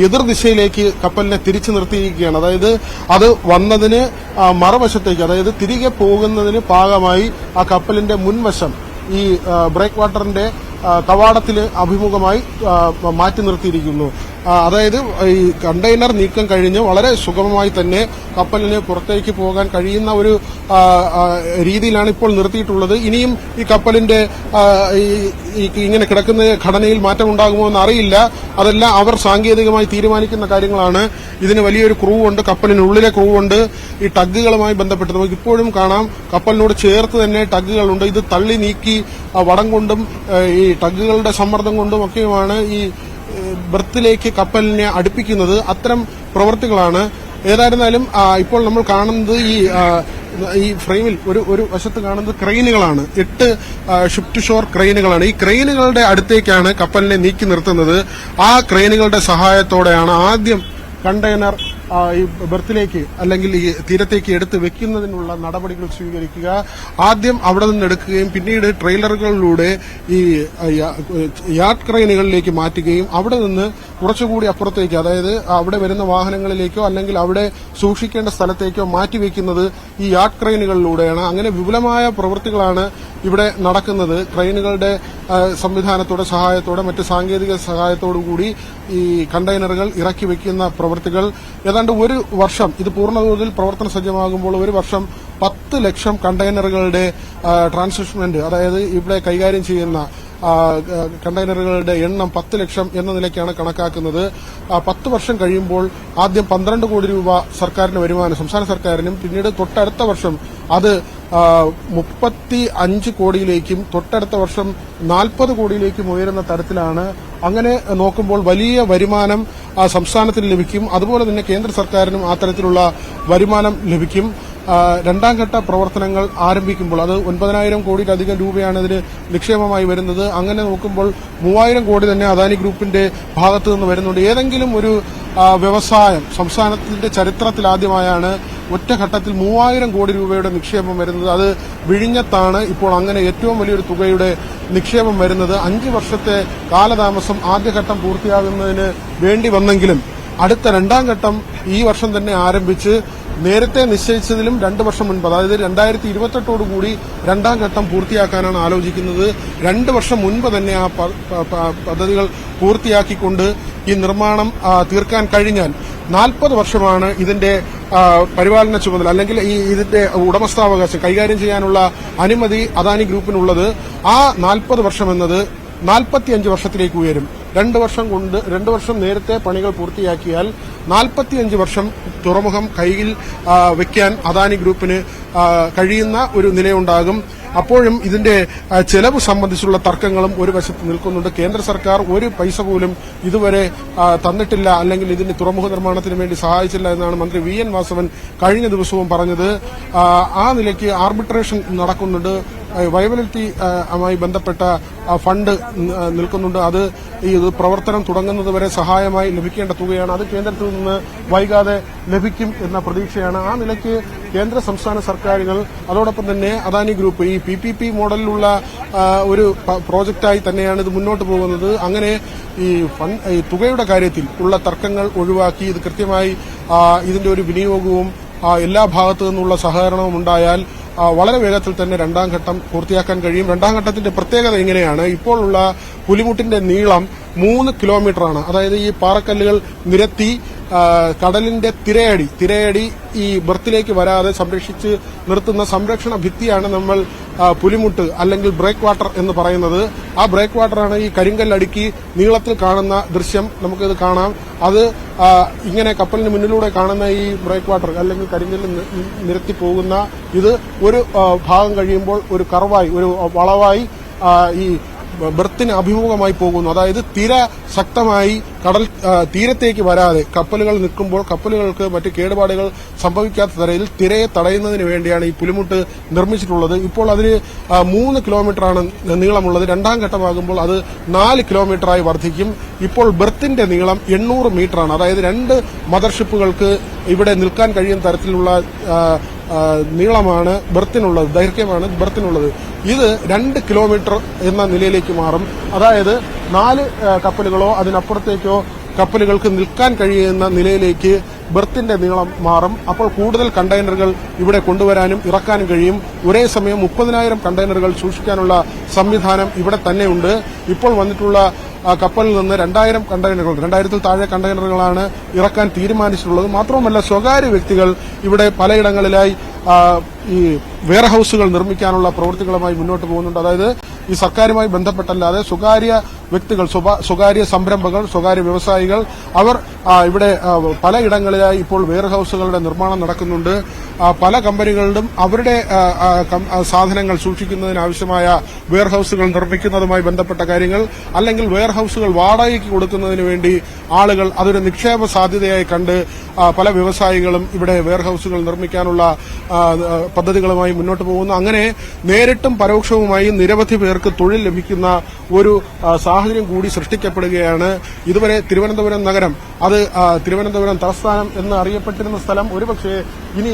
എതിർദിശയിലേക്ക് കപ്പലിനെ തിരിച്ചു നിർത്തിയിരിക്കുകയാണ്. അതായത് അത് വന്നതിന് മറുവശത്തേക്ക്, അതായത് തിരികെ പോകുന്നതിന് പാകമായി ആ കപ്പലിന്റെ മുൻവശം ഈ ബ്രേക്ക് വാട്ടറിന്റെ കവാടത്തിന് അഭിമുഖമായി മാറ്റി നിർത്തിയിരിക്കുന്നു. അതായത് ഈ കണ്ടെയ്നർ നീക്കം കഴിഞ്ഞ് വളരെ സുഗമമായി തന്നെ കപ്പലിന് പുറത്തേക്ക് പോകാൻ കഴിയുന്ന ഒരു രീതിയിലാണ് ഇപ്പോൾ നിർത്തിയിട്ടുള്ളത്. ഇനിയും ഈ കപ്പലിന്റെ ഇങ്ങനെ കിടക്കുന്ന ഘടനയിൽ മാറ്റമുണ്ടാകുമോ എന്ന് അറിയില്ല. അതെല്ലാം അവർ സാങ്കേതികമായി തീരുമാനിക്കുന്ന കാര്യങ്ങളാണ്. ഇതിന് വലിയൊരു ക്രൂ ഉണ്ട്, കപ്പലിനുള്ളിലെ ക്രൂ ഉണ്ട്. ഈ ടഗുകളുമായി ബന്ധപ്പെട്ട് നമുക്ക് ഇപ്പോഴും കാണാം, കപ്പലിനോട് ചേർത്ത് തന്നെ ടഗുകളുണ്ട്. ഇത് തള്ളി നീക്കി വടം കൊണ്ടും ഈ ടഗുകളുടെ സമ്മർദ്ദം കൊണ്ടും ഒക്കെയുമാണ് ഈ ബർത്തിലേക്ക് കപ്പലിനെ അടുപ്പിക്കുന്നത്. അത്തരം പ്രവൃത്തികളാണ്. ഏതായിരുന്നാലും ഇപ്പോൾ നമ്മൾ കാണുന്നത് ഈ ഫ്രെയിമിൽ ഒരു വശത്ത് കാണുന്നത് ക്രെയിനുകളാണ്. 8 ഷിഫ്റ്റ് ഷോർ ക്രെയിനുകളാണ്. ഈ ക്രെയിനുകളുടെ അടുത്തേക്കാണ് കപ്പലിനെ നീക്കി നിർത്തുന്നത്. ആ ക്രെയിനുകളുടെ സഹായത്തോടെയാണ് ആദ്യം കണ്ടെയ്നർ ഈ ബർത്തിലേക്ക് അല്ലെങ്കിൽ ഈ തീരത്തേക്ക് എടുത്ത് വെക്കുന്നതിനുള്ള നടപടികൾ സ്വീകരിക്കുക. ആദ്യം അവിടെ നിന്ന് എടുക്കുകയും പിന്നീട് ട്രെയിലറുകളിലൂടെ ഈ യാർഡ് ക്രെയിനുകളിലേക്ക് മാറ്റുകയും അവിടെ നിന്ന് കുറച്ചുകൂടി അപ്പുറത്തേക്ക്, അതായത് അവിടെ വരുന്ന വാഹനങ്ങളിലേക്കോ അല്ലെങ്കിൽ അവിടെ സൂക്ഷിക്കേണ്ട സ്ഥലത്തേക്കോ മാറ്റിവെക്കുന്നത് ഈ യാർഡ് ക്രെയിനുകളിലൂടെയാണ്. അങ്ങനെ വിപുലമായ പ്രവൃത്തികളാണ് ഇവിടെ നടക്കുന്നത്. ക്രെയിനുകളുടെ സംവിധാനത്തോടെ, സഹായത്തോടെ, മറ്റ് സാങ്കേതിക സഹായത്തോടു കൂടി ഈ കണ്ടെയ്നറുകൾ ഇറക്കി വെക്കുന്ന പ്രവൃത്തികൾ ഏതാണ്ട് ഒരു വർഷം, ഇത് പൂർണ്ണതോതിൽ പ്രവർത്തന സജ്ജമാകുമ്പോൾ ഒരു വർഷം 10 ലക്ഷം കണ്ടെയ്നറുകളുടെ ട്രാൻസ്ഷിപ്മെന്റ്, അതായത് ഇവിടെ കൈകാര്യം ചെയ്യുന്ന കണ്ടെയ്നറുകളുടെ എണ്ണം 10 ലക്ഷം എന്ന നിലയ്ക്കാണ് കണക്കാക്കുന്നത്. 10 വർഷം കഴിയുമ്പോൾ ആദ്യം 12 കോടി രൂപ സർക്കാരിന് വരുമാനം, സംസ്ഥാന സർക്കാരിനും, പിന്നീട് തൊട്ടടുത്ത വർഷം അത് 35 കോടിയിലേക്കും തൊട്ടടുത്ത വർഷം 40 കോടിയിലേക്കും ഉയരുന്ന തരത്തിലാണ്. അങ്ങനെ നോക്കുമ്പോൾ വലിയ വരുമാനം സംസ്ഥാനത്തിന് ലഭിക്കും. അതുപോലെ തന്നെ കേന്ദ്ര സർക്കാരിനും ആ തരത്തിലുള്ള വരുമാനം ലഭിക്കും. രണ്ടാം ഘട്ട പ്രവർത്തനങ്ങൾ ആരംഭിക്കുമ്പോൾ അത് 9,000 കോടിയിലധികം രൂപയാണ് ഇതിന് നിക്ഷേപമായി വരുന്നത്. അങ്ങനെ നോക്കുമ്പോൾ 3,000 കോടി തന്നെ അദാനി ഗ്രൂപ്പിന്റെ ഭാഗത്തു നിന്ന് വരുന്നുണ്ട്. ഏതെങ്കിലും ഒരു വ്യവസായം സംസ്ഥാനത്തിന്റെ ചരിത്രത്തിലാദ്യമായാണ് ഒറ്റഘട്ടത്തിൽ 3,000 കോടി രൂപയുടെ നിക്ഷേപം വരുന്നത്. അത് വിഴിഞ്ഞത്താണ് ഇപ്പോൾ അങ്ങനെ ഏറ്റവും വലിയൊരു തുകയുടെ നിക്ഷേപം വരുന്നത്. 5 വർഷത്തെ കാലതാമസം ആദ്യഘട്ടം പൂർത്തിയാകുന്നതിന് വേണ്ടി വന്നെങ്കിലും അടുത്ത രണ്ടാം ഘട്ടം ഈ വർഷം തന്നെ ആരംഭിച്ച് നേരത്തെ നിശ്ചയിച്ചതിലും 2 വർഷം മുൻപ്, അതായത് 2028 രണ്ടാം ഘട്ടം പൂർത്തിയാക്കാനാണ് ആലോചിക്കുന്നത്. 2 വർഷം മുൻപ് തന്നെ ആ പദ്ധതികൾ പൂർത്തിയാക്കിക്കൊണ്ട് ഈ നിർമ്മാണം തീർക്കാൻ കഴിഞ്ഞാൽ 40 വർഷമാണ് ഇതിന്റെ പരിപാലന ചുമതല അല്ലെങ്കിൽ ഇതിന്റെ ഉടമസ്ഥാവകാശം കൈകാര്യം ചെയ്യാനുള്ള അനുമതി അദാനി ഗ്രൂപ്പിനുള്ളത്. ആ 40 വർഷം എന്നത് 45 വർഷത്തിലേക്ക് ഉയരും. 2 വർഷം നേരത്തെ പണികൾ പൂർത്തിയാക്കിയാൽ 45 വർഷം തുറമുഖം കയ്യിൽ വയ്ക്കാൻ അദാനി ഗ്രൂപ്പിന് കഴിയുന്ന ഒരു നിലയുണ്ടാകും. അപ്പോഴും ഇതിന്റെ ചെലവ് സംബന്ധിച്ചുള്ള തർക്കങ്ങളും ഒരു വശത്ത് നിൽക്കുന്നുണ്ട്. കേന്ദ്ര സർക്കാർ ഒരു പൈസ പോലും ഇതുവരെ തന്നിട്ടില്ല, അല്ലെങ്കിൽ ഇതിന്റെ തുറമുഖ നിർമ്മാണത്തിന് വേണ്ടി സഹായിച്ചില്ല എന്നാണ് മന്ത്രി വി.എൻ. വാസവൻ കഴിഞ്ഞ ദിവസവും പറഞ്ഞത്. ആ നിലയ്ക്ക് ആർബിട്രേഷൻ നടക്കുന്നുണ്ട്. വയബിലിറ്റിയുമായി ബന്ധപ്പെട്ട ഫണ്ട് നിൽക്കുന്നുണ്ട്. അത് ഈ പ്രവർത്തനം തുടങ്ങുന്നതുവരെ സഹായമായി ലഭിക്കേണ്ട തുകയാണ്. അത് കേന്ദ്രത്തിൽ നിന്ന് വൈകാതെ ലഭിക്കും എന്ന പ്രതീക്ഷയാണ്. ആ നിലയ്ക്ക് കേന്ദ്ര സംസ്ഥാന സർക്കാരുകൾ അതോടൊപ്പം തന്നെ അദാനി ഗ്രൂപ്പ് ഈ PPP മോഡലിലുള്ള ഒരു പ്രോജക്റ്റായി തന്നെയാണ് ഇത് മുന്നോട്ട് പോകുന്നത്. അങ്ങനെ ഈ തുകയുടെ കാര്യത്തിൽ ഉള്ള തർക്കങ്ങൾ ഒഴിവാക്കി ഇത് കൃത്യമായി ഇതിന്റെ ഒരു വിനിയോഗവും എല്ലാ ഭാഗത്തു നിന്നുള്ള സഹകരണവും ഉണ്ടായാൽ വളരെ വേഗത്തിൽ തന്നെ രണ്ടാം ഘട്ടം പൂർത്തിയാക്കാൻ കഴിയും. രണ്ടാം ഘട്ടത്തിന്റെ പ്രത്യേകത എങ്ങനെയാണ്? ഇപ്പോഴുള്ള പുലിമുട്ടിന്റെ നീളം 3 കിലോമീറ്ററാണ്. അതായത് ഈ പാറക്കല്ലുകൾ നിരത്തി കടലിന്റെ തിരയടി ഈ ബർത്തിലേക്ക് വരാതെ സംരക്ഷിച്ച് നിർത്തുന്ന സംരക്ഷണ ഭിത്തിയാണ് നമ്മൾ പുലിമുട്ട് അല്ലെങ്കിൽ ബ്രേക്ക് വാട്ടർ എന്ന് പറയുന്നത്. ആ ബ്രേക്ക് വാട്ടറാണ് ഈ കരിങ്കല്ലടുക്കി നീളത്തിൽ കാണുന്ന ദൃശ്യം. നമുക്കിത് കാണാം. അത് ഇങ്ങനെ കപ്പലിന് മുന്നിലൂടെ കാണുന്ന ഈ ബ്രേക്ക് വാട്ടർ അല്ലെങ്കിൽ കരിങ്കല്ല് നിരത്തി പോകുന്ന ഇത് ഒരു ഭാഗം കഴിയുമ്പോൾ ഒരു കർവായി ഒരു വളവായി ഈ ബർത്തിന് അഭിമുഖമായി പോകുന്നു. അതായത് തിര ശക്തമായി കടൽ തീരത്തേക്ക് വരാതെ കപ്പലുകൾ നിൽക്കുമ്പോൾ കപ്പലുകൾക്ക് മറ്റ് കേടുപാടുകൾ സംഭവിക്കാത്ത തരത്തിൽ തിരയെ തടയുന്നതിന് വേണ്ടിയാണ് ഈ പുലിമുട്ട് നിർമ്മിച്ചിട്ടുള്ളത്. ഇപ്പോൾ അതിന് 3 കിലോമീറ്ററാണ് നീളമുള്ളത്. രണ്ടാം ഘട്ടമാകുമ്പോൾ അത് 4 കിലോമീറ്ററായി വർദ്ധിക്കും. ഇപ്പോൾ ബർത്തിന്റെ നീളം 800 മീറ്ററാണ്. അതായത് 2 മദർഷിപ്പുകൾക്ക് ഇവിടെ നിൽക്കാൻ കഴിയുന്ന തരത്തിലുള്ള നീളമാണ് ബർത്തിനുള്ളത്, ദൈർഘ്യമാണ് ബർത്തിനുള്ളത്. ഇത് 2 കിലോമീറ്റർ എന്ന നിലയിലേക്ക് മാറും. അതായത് 4 കപ്പലുകളോ അതിനപ്പുറത്തേക്കോ കപ്പലുകൾക്ക് നിൽക്കാൻ കഴിയുന്ന നിലയിലേക്ക് ബർത്തിന്റെ നീളം മാറും. അപ്പോൾ കൂടുതൽ കണ്ടെയ്നറുകൾ ഇവിടെ കൊണ്ടുവരാനും ഇറക്കാനും കഴിയും. ഒരേ സമയം 30,000 കണ്ടെയ്നറുകൾ സൂക്ഷിക്കാനുള്ള സംവിധാനം ഇവിടെ തന്നെയുണ്ട്. ഇപ്പോൾ വന്നിട്ടുള്ള കപ്പലിൽ നിന്ന് 2,000 കണ്ടെയ്നറുകൾ 2,000-ൽ താഴെ കണ്ടെയ്നറുകളാണ് ഇറക്കാൻ തീരുമാനിച്ചിട്ടുള്ളത്. മാത്രവുമല്ല സ്വകാര്യ വ്യക്തികൾ ഇവിടെ പലയിടങ്ങളിലായി ഈ വെയർഹൌസുകൾ നിർമ്മിക്കാനുള്ള പ്രവൃത്തികളുമായി മുന്നോട്ട് പോകുന്നുണ്ട്. അതായത് ഈ സർക്കാരുമായി ബന്ധപ്പെട്ടല്ലാതെ സ്വകാര്യ വ്യക്തികൾ, സ്വകാര്യ സംരംഭകർ, സ്വകാര്യ വ്യവസായികൾ അവർ ഇവിടെ പലയിടങ്ങളിലായി ഇപ്പോൾ വെയർഹൌസുകളുടെ നിർമ്മാണം നടക്കുന്നുണ്ട്. പല കമ്പനികളിലും അവരുടെ സാധനങ്ങൾ സൂക്ഷിക്കുന്നതിനാവശ്യമായ വെയർഹൌസുകൾ നിർമ്മിക്കുന്നതുമായി ബന്ധപ്പെട്ട കാര്യങ്ങൾ, അല്ലെങ്കിൽ വെയർഹൌസുകൾ വാടകയ്ക്ക് കൊടുക്കുന്നതിന് വേണ്ടി ആളുകൾ അതൊരു നിക്ഷേപ സാധ്യതയായി കണ്ട് പല വ്യവസായികളും ഇവിടെ വെയർഹൌസുകൾ നിർമ്മിക്കാനുള്ള പദ്ധതികളുമായി മുന്നോട്ട് പോകുന്നു. അങ്ങനെ നേരിട്ടും പരോക്ഷവുമായി നിരവധി പേർക്ക് തൊഴിൽ ലഭിക്കുന്ന ഒരു സാഹചര്യം കൂടി സൃഷ്ടിക്കപ്പെടുകയാണ്. ഇതുവരെ തിരുവനന്തപുരം നഗരം, അത് തിരുവനന്തപുരം തലസ്ഥാനം എന്ന് അറിയപ്പെട്ടിരുന്ന സ്ഥലം ഒരുപക്ഷെ ഇനി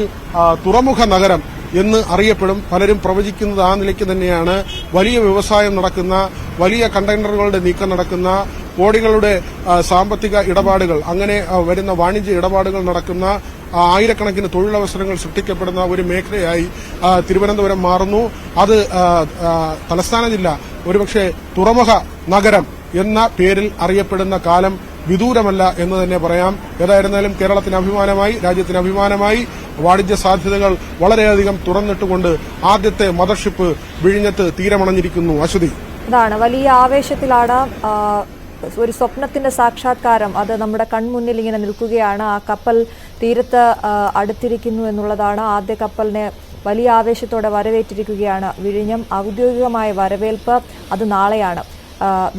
തുറമുഖ നഗരം എന്ന് അറിയപ്പെടും. പലരും പ്രവചിക്കുന്നത് ആ നിലയ്ക്ക് തന്നെയാണ്. വലിയ വ്യവസായം നടക്കുന്ന, വലിയ കണ്ടെയ്നറുകളുടെ നീക്കം നടക്കുന്ന, കോടികളുടെ സാമ്പത്തിക ഇടപാടുകൾ, അങ്ങനെ വരുന്ന വാണിജ്യ ഇടപാടുകൾ നടക്കുന്ന, ആയിരക്കണക്കിന് തൊഴിലവസരങ്ങൾ സൃഷ്ടിക്കപ്പെടുന്ന ഒരു മേഖലയായി തിരുവനന്തപുരം മാറുന്നു. അത് തലസ്ഥാന ജില്ല ഒരുപക്ഷെ തുറമുഖ നഗരം എന്ന പേരിൽ അറിയപ്പെടുന്ന കാലം വിദൂരമല്ല എന്ന് തന്നെ പറയാം. ഏതായിരുന്നാലും കേരളത്തിന് അഭിമാനമായി, രാജ്യത്തിന് അഭിമാനമായി വാണിജ്യ സാധ്യതകൾ വളരെയധികം തുറന്നിട്ടുകൊണ്ട് ആദ്യത്തെ മദർഷിപ്പ് വിഴിഞ്ഞത്ത് തീരമണഞ്ഞിരിക്കുന്നു. അശ്വതി, അതാണ് വലിയ ആവേശത്തിലാണ്. ഒരു സ്വപ്നത്തിന്റെ സാക്ഷാത്കാരം അത് നമ്മുടെ കൺമുന്നിൽ ഇങ്ങനെ നിൽക്കുകയാണ്. ആ കപ്പൽ തീരത്ത് അടുത്തിരിക്കുന്നു എന്നുള്ളതാണ്. ആദ്യ കപ്പലിനെ വലിയ ആവേശത്തോടെ വരവേറ്റിരിക്കുകയാണ് വിഴിഞ്ഞം. ഔദ്യോഗികമായ വരവേൽപ്പ് അത് നാളെയാണ്.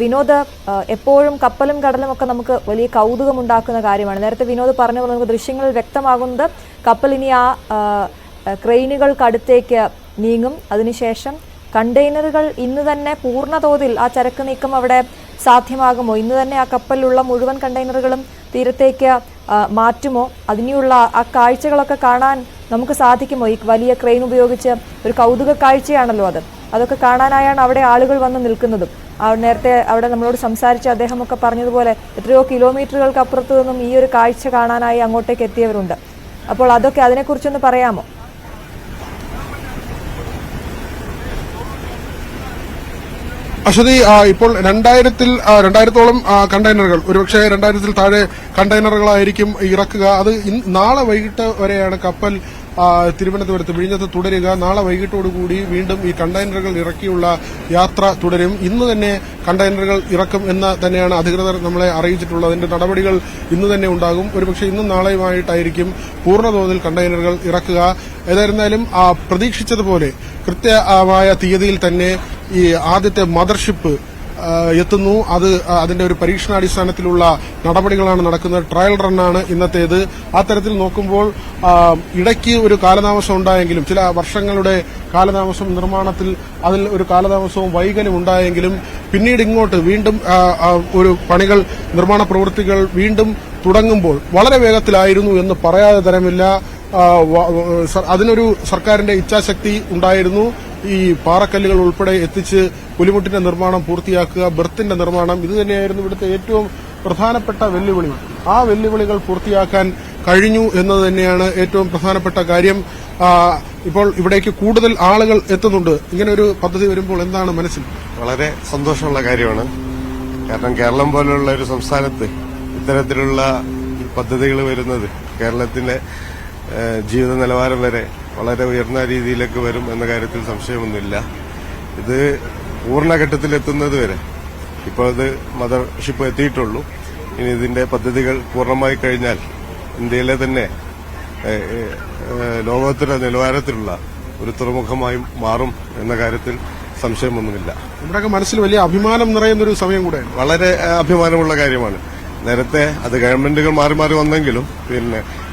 വിനോദ്, എപ്പോഴും കപ്പലും കടലും ഒക്കെ നമുക്ക് വലിയ കൗതുകമുണ്ടാക്കുന്ന കാര്യമാണ്. നേരത്തെ വിനോദ് പറഞ്ഞ പോലെ നമുക്ക് ദൃശ്യങ്ങളിൽ വ്യക്തമാകുന്നത് കപ്പൽ ഇനി ആ ക്രെയിനുകൾക്കടുത്തേക്ക് നീങ്ങും. അതിനുശേഷം കണ്ടെയ്നറുകൾ ഇന്ന് തന്നെ പൂർണ്ണതോതിൽ ആ ചരക്ക് നീക്കം അവിടെ സാധ്യമാകുമോ? ഇന്ന് തന്നെ ആ കപ്പലിലുള്ള മുഴുവൻ കണ്ടെയ്നറുകളും തീരത്തേക്ക് മാറ്റുമോ? അതിനുള്ള ആ കാഴ്ചകളൊക്കെ കാണാൻ നമുക്ക് സാധിക്കുമോ? ഈ വലിയ ക്രെയിൻ ഉപയോഗിച്ച് ഒരു കൗതുക കാഴ്ചയാണല്ലോ അതൊക്കെ കാണാനായാണ് അവിടെ ആളുകൾ വന്ന് നിൽക്കുന്നതും. നേരത്തെ അവിടെ നമ്മളോട് സംസാരിച്ച അദ്ദേഹമൊക്കെ പറഞ്ഞതുപോലെ എത്രയോ കിലോമീറ്ററുകൾക്ക് അപ്പുറത്തു നിന്നും ഈ ഒരു കാഴ്ച കാണാനായി അങ്ങോട്ടേക്ക് എത്തിയവരുണ്ട്. അപ്പോൾ അതൊക്കെ അതിനെക്കുറിച്ചൊന്ന് പറയാമോ? അശ്വതി, ഇപ്പോൾ 2000-ഓളം കണ്ടെയ്നറുകൾ, ഒരുപക്ഷെ 2000-ൽ താഴെ കണ്ടെയ്നറുകളായിരിക്കും ഇറക്കുക. അത് നാളെ വൈകിട്ട് വരെയാണ് കപ്പൽ തിരുവനന്തപുരത്ത് വിഴിഞ്ഞത്ത് തുടരുക. നാളെ വൈകിട്ടോടുകൂടി വീണ്ടും ഈ കണ്ടെയ്നറുകൾ ഇറക്കിയുള്ള യാത്ര തുടരും. ഇന്ന് തന്നെ കണ്ടെയ്നറുകൾ ഇറക്കും എന്ന് തന്നെയാണ് അധികൃതർ നമ്മളെ അറിയിച്ചിട്ടുള്ളത്. അതിന്റെ നടപടികൾ ഇന്ന് തന്നെ ഉണ്ടാകും. ഒരുപക്ഷെ ഇന്നും നാളെയുമായിട്ടായിരിക്കും പൂർണ്ണതോതിൽ കണ്ടെയ്നറുകൾ ഇറക്കുക. ഏതായിരുന്നാലും പ്രതീക്ഷിച്ചതുപോലെ കൃത്യമായ തീയതിയിൽ തന്നെ ഈ ആദ്യത്തെ മദർഷിപ്പ് എത്തുന്നു. അതിന്റെ ഒരു പരീക്ഷണാടിസ്ഥാനത്തിലുള്ള നടപടികളാണ് നടക്കുന്നത്. ട്രയൽ റണ്ണാണ് ഇന്നത്തേത്. ആ തരത്തിൽ നോക്കുമ്പോൾ ഇടയ്ക്ക് ഒരു കാലതാമസം ഉണ്ടായെങ്കിലും, ചില വർഷങ്ങളുടെ കാലതാമസം നിർമ്മാണത്തിൽ, അതിൽ ഒരു കാലതാമസവും വൈകല്യം ഉണ്ടായെങ്കിലും പിന്നീട് ഇങ്ങോട്ട് വീണ്ടും ഒരു നിർമ്മാണ പ്രവൃത്തികൾ വീണ്ടും തുടങ്ങുമ്പോൾ വളരെ വേഗത്തിലായിരുന്നു എന്ന് പറയാതെ തരമില്ല. അതിനൊരു സർക്കാരിന്റെ ഇച്ഛാശക്തി ഉണ്ടായിരുന്നു. ഈ പാറക്കല്ലുകൾ ഉൾപ്പെടെ എത്തിച്ച് പുലിമുട്ടിന്റെ നിർമ്മാണം പൂർത്തിയാക്കുക, ബെർത്തിന്റെ നിർമ്മാണം, ഇത് തന്നെയായിരുന്നു ഇവിടുത്തെ ഏറ്റവും പ്രധാനപ്പെട്ട വെല്ലുവിളി. ആ വെല്ലുവിളികൾ പൂർത്തിയാക്കാൻ കഴിഞ്ഞു എന്നത് തന്നെയാണ് ഏറ്റവും പ്രധാനപ്പെട്ട കാര്യം. ഇപ്പോൾ ഇവിടേക്ക് കൂടുതൽ ആളുകൾ എത്തുന്നുണ്ട്. ഇങ്ങനെ ഒരു പദ്ധതി വരുമ്പോൾ എന്താണ് മനസ്സിൽ? വളരെ സന്തോഷമുള്ള കാര്യമാണ്. കാരണം കേരളം പോലുള്ള ഒരു സംസ്ഥാനത്ത് ഇത്തരത്തിലുള്ള പദ്ധതികൾ വരുന്നത് കേരളത്തിന്റെ ജീവിത നിലവാരം വരെ വളരെ ഉയർന്ന രീതിയിലേക്ക് വരും എന്ന കാര്യത്തിൽ സംശയമൊന്നുമില്ല. ഇത് പൂർണ്ണഘട്ടത്തിലെത്തുന്നത് വരെ ഇപ്പോൾ ഇത് മദർഷിപ്പ് എത്തിയിട്ടുള്ളൂ. ഇനി ഇതിന്റെ പദ്ധതികൾ പൂർണ്ണമായി കഴിഞ്ഞാൽ ഇന്ത്യയിലെ തന്നെ ലോകോത്തര നിലവാരത്തിലുള്ള ഒരു തുറമുഖമായി മാറും എന്ന കാര്യത്തിൽ സംശയമൊന്നുമില്ല. നമ്മുടെയൊക്കെ മനസ്സിൽ വലിയ അഭിമാനം നിറയുന്നൊരു സമയം കൂടെയാണ്. വളരെ അഭിമാനമുള്ള കാര്യമാണ്. നേരത്തെ അത് ഗവൺമെന്റുകൾ മാറി മാറി വന്നെങ്കിലും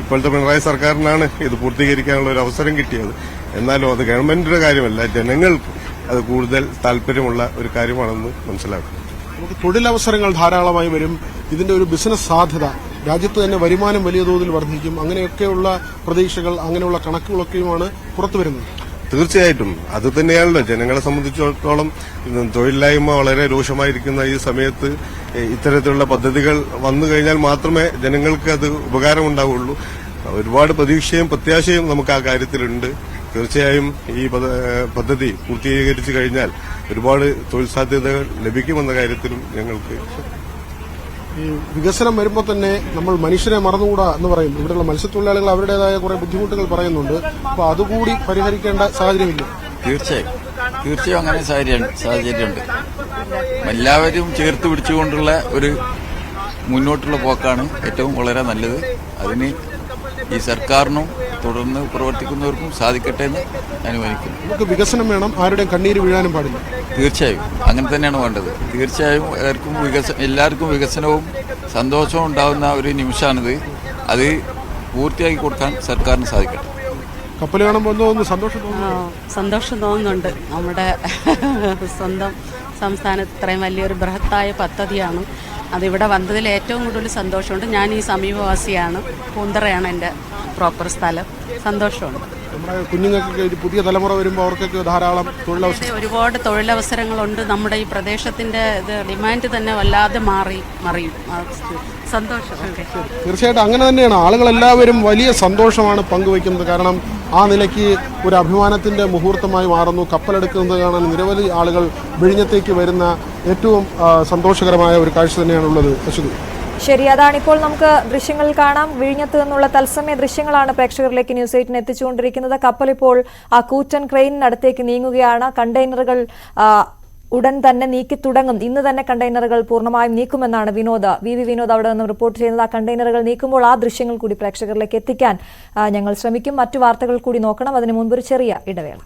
ഇപ്പോഴത്തെ പിണറായി സർക്കാരിനാണ് ഇത് പൂർത്തീകരിക്കാനുള്ള ഒരു അവസരം കിട്ടിയത്. എന്നാലും അത് ഗവൺമെന്റിന്റെ കാര്യമല്ല, ജനങ്ങൾക്ക് അത് കൂടുതൽ താല്പര്യമുള്ള ഒരു കാര്യമാണെന്ന് മനസ്സിലാക്കുന്നു. നമുക്ക് തൊഴിലവസരങ്ങൾ ധാരാളമായി വരും. ഇതിന്റെ ഒരു ബിസിനസ് സാധ്യത, രാജ്യത്ത് തന്നെ വരുമാനം വലിയ തോതിൽ വർദ്ധിക്കും. അങ്ങനെയൊക്കെയുള്ള പ്രതീക്ഷകൾ, അങ്ങനെയുള്ള കണക്കുകളൊക്കെയുമാണ് പുറത്തുവരുന്നത്. തീർച്ചയായിട്ടും അത് തന്നെയാണല്ലോ ജനങ്ങളെ സംബന്ധിച്ചിടത്തോളം. തൊഴിലില്ലായ്മ വളരെ രൂക്ഷമായിരിക്കുന്ന ഈ സമയത്ത് ഇത്തരത്തിലുള്ള പദ്ധതികൾ വന്നു കഴിഞ്ഞാൽ മാത്രമേ ജനങ്ങൾക്ക് അത് ഉപകാരമുണ്ടാവുള്ളൂ. ഒരുപാട് പ്രതീക്ഷയും പ്രത്യാശയും നമുക്ക് ആ കാര്യത്തിലുണ്ട്. തീർച്ചയായും ഈ പദ്ധതി പൂർത്തീകരിച്ചു കഴിഞ്ഞാൽ ഒരുപാട് തൊഴിൽ സാധ്യതകൾ ലഭിക്കുമെന്ന കാര്യത്തിലും ഞങ്ങൾക്ക് ഈ വികസനം വരുമ്പോൾ തന്നെ നമ്മൾ മനുഷ്യരെ മറന്നുകൂടാ എന്ന് പറയും. ഇവിടെയുള്ള മത്സ്യത്തൊഴിലാളികൾ അവരുടേതായ കുറെ ബുദ്ധിമുട്ടുകൾ പറയുന്നുണ്ട്. അപ്പോൾ അതുകൂടി പരിഹരിക്കേണ്ട സാഹചര്യമില്ല. തീർച്ചയായും അങ്ങനെ സാഹചര്യമുണ്ട്. എല്ലാവരും ചേർത്ത് പിടിച്ചുകൊണ്ടുള്ള ഒരു മുന്നോട്ടുള്ള പോക്കാണ് ഏറ്റവും വളരെ നല്ലത്. അതിന് ഈ സർക്കാരിനും തുടർന്ന് പ്രവർത്തിക്കുന്നവർക്കും സാധിക്കട്ടെ എന്ന് അനുമാനിക്കുന്നു. നമുക്ക് വികസനം വേണം, ആരുടെയും കണ്ണീര് വീഴാനും പാടില്ല. തീർച്ചയായും അങ്ങനെ തന്നെയാണ് വേണ്ടത്. തീർച്ചയായും എല്ലാവർക്കും വികസനവും സന്തോഷവും ഉണ്ടാകുന്ന ഒരു നിമിഷമാണിത്. അത് പൂർത്തിയാക്കി കൊടുക്കാൻ സർക്കാരിന് സാധിക്കട്ടെ. കപ്പൽ കാണുമ്പോൾ തോന്നുന്നു സന്തോഷം തോന്നുന്നുണ്ട്. നമ്മുടെ സ്വന്തം സംസ്ഥാനത്ത് ഇത്രയും വലിയൊരു ബൃഹത്തായ പദ്ധതിയാണ്. അതിവിടെ വന്നതിൽ ഏറ്റവും കൂടുതൽ സന്തോഷമുണ്ട്. ഞാൻ ഈ സമീപവാസിയാണ്. പൂന്തറയാണ് എൻ്റെ പ്രോപ്പർ സ്ഥലം. സന്തോഷമുണ്ട്. നമ്മുടെ കുഞ്ഞുങ്ങൾക്ക് പുതിയ തലമുറ വരുമ്പോൾ അവർക്കൊക്കെ ധാരാളം തൊഴിലവസരം, ഒരുപാട് തൊഴിലവസരങ്ങളുണ്ട്. നമ്മുടെ ഈ പ്രദേശത്തിന്റെ ഡിമാൻഡ് തന്നെ വല്ലാതെ മറിയും. സന്തോഷം. തീർച്ചയായിട്ടും അങ്ങനെ തന്നെയാണ്. ആളുകളെല്ലാവരും വലിയ സന്തോഷമാണ് പങ്കുവയ്ക്കുന്നത്. കാരണം ആ നിലയ്ക്ക് ഒരു അഭിമാനത്തിന്റെ മുഹൂർത്തമായി മാറുന്നു. കപ്പലെടുക്കുന്നത് കാണാൻ നിരവധി ആളുകൾ വിഴിഞ്ഞത്തേക്ക് വരുന്ന ഏറ്റവും സന്തോഷകരമായ ഒരു കാഴ്ച തന്നെയാണുള്ളത്. അശ്വതി, ശരി, അതാണിപ്പോൾ നമുക്ക് ദൃശ്യങ്ങളിൽ കാണാം. വിഴിഞ്ഞത്ത് നിന്നുള്ള തത്സമയ ദൃശ്യങ്ങളാണ് പ്രേക്ഷകരിലേക്ക് ന്യൂസ് 8 എത്തിച്ചുകൊണ്ടിരിക്കുന്നത്. കപ്പൽ ഇപ്പോൾ ആ കൂറ്റൻ ക്രെയിനിനടുത്തേക്ക് നീങ്ങുകയാണ്. കണ്ടെയ്നറുകൾ ഉടൻ തന്നെ നീക്കി തുടങ്ങും. ഇന്ന് തന്നെ കണ്ടെയ്നറുകൾ പൂർണ്ണമായും നീക്കുമെന്നാണ് വി വി വിനോദ് അവിടെ നിന്നും റിപ്പോർട്ട് ചെയ്യുന്നത്. ആ കണ്ടെയ്നറുകൾ നീക്കുമ്പോൾ ആ ദൃശ്യങ്ങൾ കൂടി പ്രേക്ഷകരിലേക്ക് എത്തിക്കാൻ ഞങ്ങൾ ശ്രമിക്കും. മറ്റു വാർത്തകൾ കൂടി നോക്കണം. അതിനു മുൻപ് ഒരു ചെറിയ ഇടവേള.